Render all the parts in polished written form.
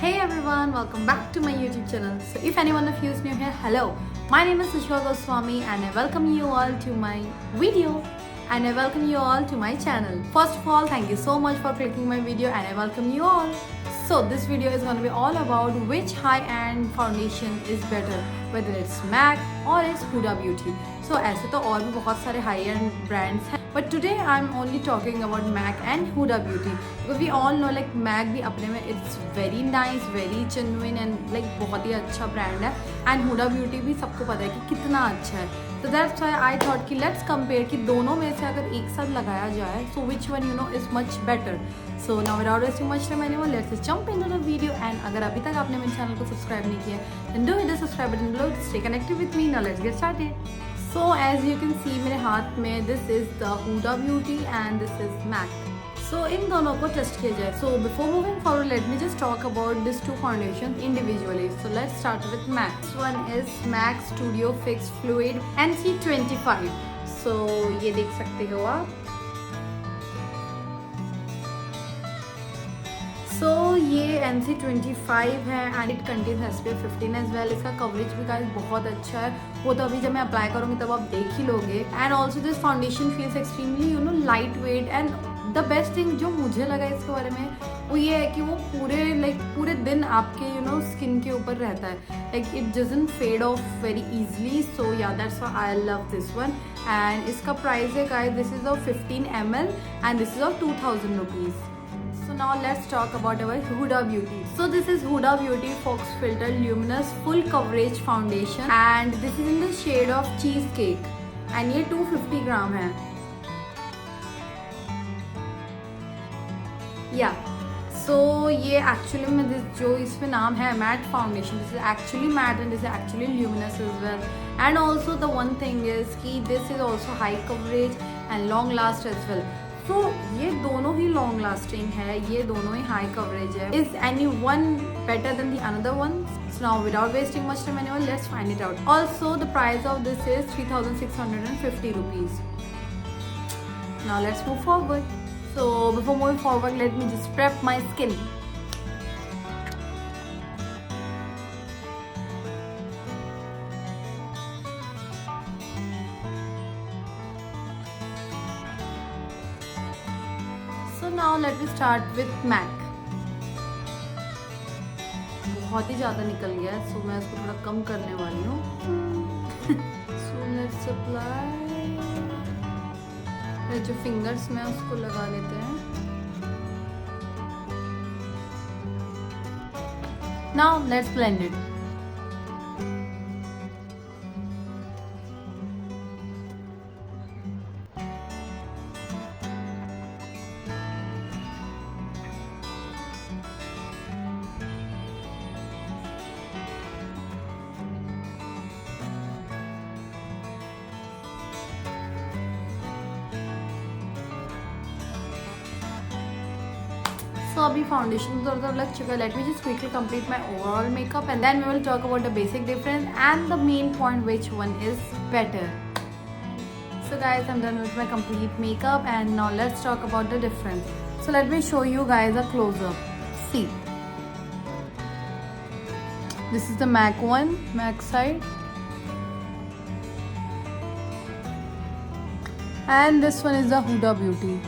Hey everyone, welcome back to my YouTube channel. So if anyone of you is new here, hello. My name is Sushma Goswami and I welcome you all to my video and I welcome you all to my channel. First of all, thank you so much for clicking my video and I welcome you all. So this video is going to be all about which high-end foundation is better, whether it's MAC or it's Huda Beauty. So ऐसे तो और भी बहुत सारे high-end brands हैं, but today I'm only talking about MAC and Huda Beauty because we all know like MAC भी अपने में it's very nice, very genuine and like बहुत ही अच्छा brand है and Huda Beauty भी सबको पता है कि कितना अच्छा है. So that's why I thought कि let's compare कि दोनों में से अगर एक साथ लगाया जाए so which one is much better. So now without wasting much time anymore, let's just jump into the video. And अगर अभी तक आपने मेरे चैनल को सब्सक्राइब नहीं किया then do hit the subscribe button below to stay connected with me. Now let's get started. So as you can see मेरे हाथ में this is the Huda Beauty and this is MAC. So इन दोनों को test किया जाए. So before moving forward, let me just talk about these two foundations individually. So let's start with MAC. This one is MAC Studio Fix Fluid NC25. So ये देख सकते हो आप. So ये NC25 है and it contains SPF 15 as well. इसका coverage भी guys बहुत अच्छा है. वो तो अभी जब मैं अप्लाई करूँगी तब आप देख ही लोगे. And also this foundation feels extremely lightweight and the best thing जो मुझे लगा इसके बारे में वो ये है कि वो पूरे दिन आपके स्किन के ऊपर रहता है. Like it doesn't fade off very easily. So yeah, that's why I love this one. And इसका प्राइस है guys, this is of 15 ml and this is of 2000 rupees. So now let's talk about our Huda Beauty. So this is Huda Beauty Fox Filter Luminous Full Coverage Foundation and this is in the shade of Cheesecake and ये 250 ग्राम है. Yeah. So ये actually में जो इसमें नाम है matte foundation, this is actually matte and this is actually luminous as well. And also the one thing is कि this is also high coverage and long last as well. So ये दोनों ही long lasting है, ये दोनों ही high coverage है. Is any one better than the another one? So now without wasting much time anymore, let's find it out. Also the price of this is 3650 rupees. Now let's move forward. So before moving forward, let me just prep my skin. So now let me start with MAC. बहुत ही ज़्यादा निकल गया है, so मैं इसको थोड़ा कम करने वाली हूँ. So let's apply. जो फिंगर्स में उसको लगा लेते हैं. Now let's blend it. So अभी फाउंडेशन थोड़ा लग चुका है. Let me just quickly complete my overall makeup and then we will talk about the basic difference and the main point which one is better. So guys, I'm done with my complete makeup and now let's talk about the difference. So let me show you guys a close-up. See, this is the MAC one, MAC side, and this one is the Huda Beauty.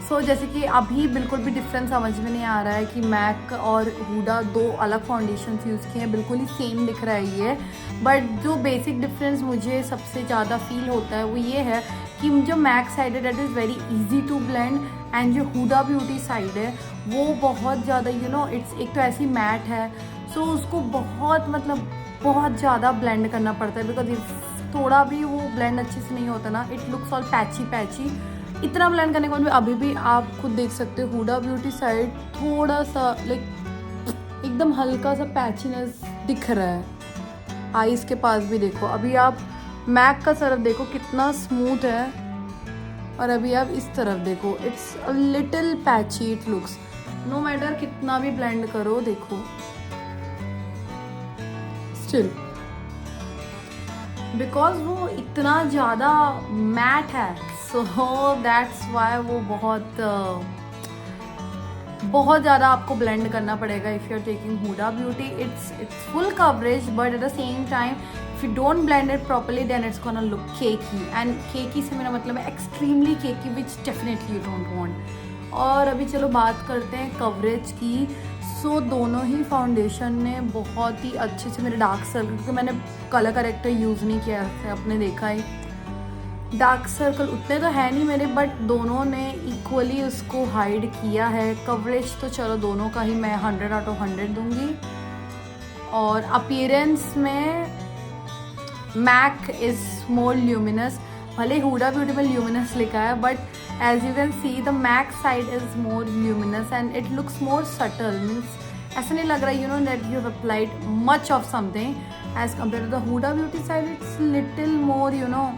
So जैसे कि अभी बिल्कुल भी difference समझ में नहीं आ रहा है कि मैक और हुडा दो अलग फाउंडेशन यूज़ किए हैं, बिल्कुल ही सेम दिख रहा है ये. बट जो बेसिक डिफरेंस मुझे सबसे ज़्यादा फील होता है वो ये है कि जो मैक साइड है that is very easy to blend and जो हुडा ब्यूटी साइड है वो बहुत ज़्यादा इट्स एक तो ऐसी मैट है सो उसको बहुत ज़्यादा ब्लेंड करना पड़ता है बिकॉज थोड़ा भी वो ब्लेंड अच्छे से नहीं होता ना, इट लुक्स ऑल पैची. इतना ब्लेंड करने के बाद भी अभी भी आप खुद देख सकते हो हुडा ब्यूटी साइड थोड़ा सा एकदम हल्का सा पैचीनेस दिख रहा है. आईज के पास भी देखो, अभी आप मैक का तरफ देखो कितना स्मूथ है और अभी आप इस तरफ देखो it's a little patchy. It looks no matter कितना भी ब्लेंड करो देखो स्टिल बिकॉज वो इतना ज़्यादा मैट है, सो दैट्स वाई वो बहुत ज़्यादा आपको ब्लेंड करना पड़ेगा if you are taking Huda beauty. It's full coverage, but at the same time if you don't blend it properly then it's gonna look cakey. And cakey से मेरा मतलब है extremely cakey, which definitely you don't want. और अभी चलो बात करते हैं कवरेज की. सो दोनों ही फाउंडेशन ने बहुत ही अच्छे से मेरे डार्क सर्कल, क्योंकि मैंने कलर करेक्टर यूज़ नहीं किया है, आपने देखा ही डार्क सर्कल उतने तो है नहीं मेरे, बट दोनों ने इक्वली उसको हाइड किया है. कवरेज तो चलो दोनों का ही मैं 100 आउट ऑफ 100 दूंगी. और अपीयरेंस में मैक इज़ मोर ल्यूमिनस. भले हुडा ब्यूटी में ल्यूमिनस लिखा है, but as you can see the MAC side is more luminous and it looks more subtle. Means ऐसा नहीं लग रहा you know that you have applied much of something as compare to the Huda Beauty side. It's little more you know,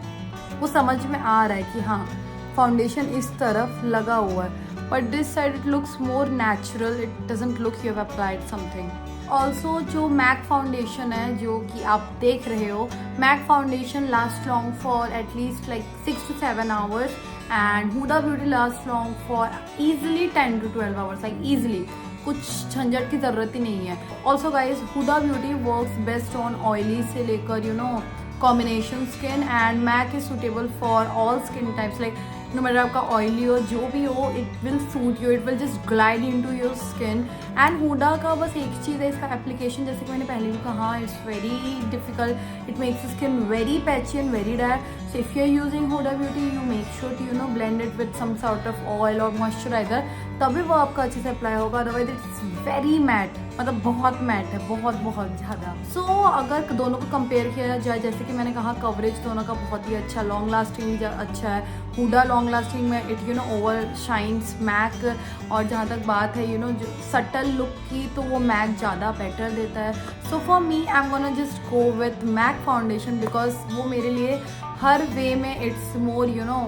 वो समझ में आ रहा है कि हाँ फाउंडेशन इस तरफ लगा हुआ है, but this side it looks more natural. It doesn't look you have applied something. Also जो मैक फाउंडेशन है जो कि आप देख रहे हो, MAC foundation last long for at least like 6 to 7 hours and Huda Beauty last long for easily 10 to 12 hours, like easily. कुछ झंझट की ज़रूरत ही नहीं है. Also guys Huda Beauty works best on oily से लेकर you know combination skin, and MAC is suitable for all skin types. Like no matter आपका ऑयली हो जो भी हो, it will suit you, it will just glide in to your skin. And Huda का बस एक चीज़ है इसका एप्लीकेशन, जैसे कि मैंने पहले भी कहा, it's very difficult. It makes skin very patchy and very dry. So if you are using Huda Beauty you make sure to you know blend it with some sort of oil और moisturiser, तभी वो आपका अच्छे से apply होगा. Otherwise it's very mat, मतलब बहुत mat है, बहुत ज़्यादा. सो अगर दोनों को कंपेयर किया जाए, जैसे कि मैंने कहा कवरेज दोनों का बहुत ही अच्छा, लॉन्ग लास्टिंग भी अच्छा है. हुडा लॉन्ग लास्टिंग में it you know over shines MAC. और जहाँ तक बात है यू नो जो सटल लुक की, तो वो मैक ज़्यादा बेटर देता है. So for me I am gonna just go with MAC foundation, because वो मेरे लिए हर वे में it's more you know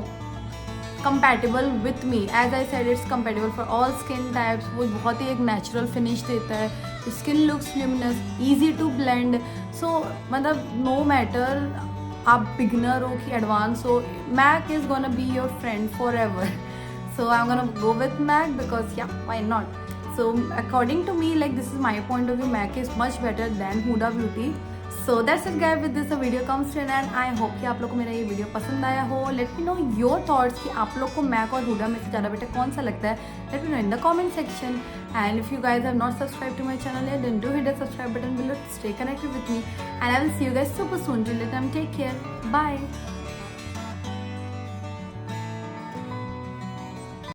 compatible with me. As I said, it's compatible for all skin types. वो बहुत ही एक नेचुरल फिनिश देता है. Skin looks luminous, easy to blend. So मतलब नो मैटर आप बिगनर हो कि एडवांस हो, MAC is gonna be your friend for ever. So I am gonna go with MAC because या why not. So according to me, like this is my point of view, MAC is much better than Huda beauty. So that's it guys, with this video comes to an end. I hope कि आप लोग को मेरा ये video पसंद आया हो. Late me know your thoughts कि आप लोग को मैक और हुडा में से ज़्यादा बेटर कौन सा लगता है. Let me know in the comment section. And if you guys have not subscribe to my channel yet, then do hit the subscribe button below. Stay connected with me and I will see you guys super soon. Till then, take care. Bye.